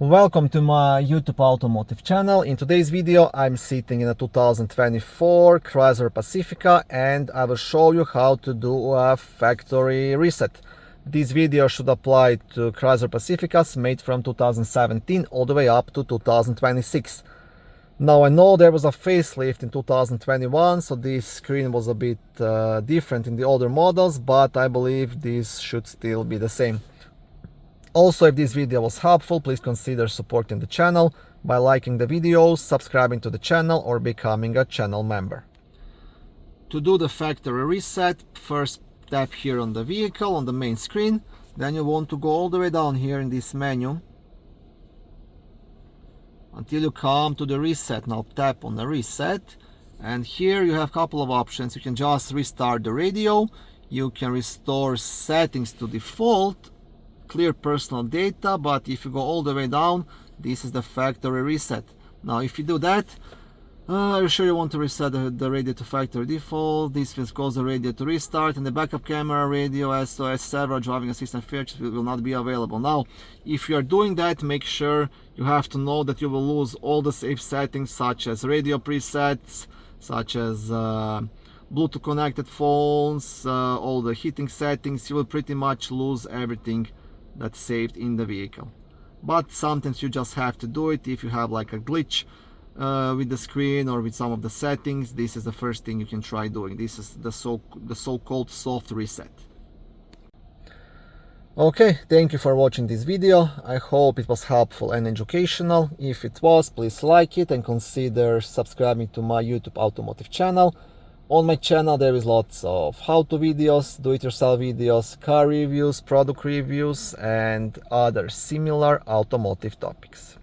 Welcome to my YouTube automotive channel. In today's video I'm sitting in a 2024 Chrysler Pacifica and I will show you how to do a factory reset. This video should apply to Chrysler Pacificas made from 2017 all the way up to 2026. Now I know there was a facelift in 2021, so this screen was a bit different in the older models, but I believe this should still be the same. Also, if this video was helpful, please consider supporting the channel by liking the videos, subscribing to the channel, or becoming a channel member. To do the factory reset, first tap here on the vehicle on the main screen. Then you want to go all the way down here in this menu until you come to the reset. Now tap on the reset, and here you have a couple of options. You can just restart the radio, you can restore settings to default, clear personal data, but if you go all the way down, this is the factory reset. Now if you do that, are you sure you want to reset the radio to factory default? This will cause the radio to restart, and the backup camera, radio, SOS, several driving assistant features will not be available. Now if you are doing that, make sure you have to know that you will lose all the safe settings such as radio presets, such as Bluetooth connected phones, all the heating settings. You will pretty much lose everything that's saved in the vehicle. But sometimes you just have to do it if you have like a glitch with the screen or with some of the settings. This is the first thing you can try doing. This is the so-called soft reset. Okay, thank you for watching this video. I hope it was helpful and educational. If it was, please like it and consider subscribing to my YouTube automotive channel. On my channel there is lots of how-to videos, do-it-yourself videos, car reviews, product reviews, and other similar automotive topics.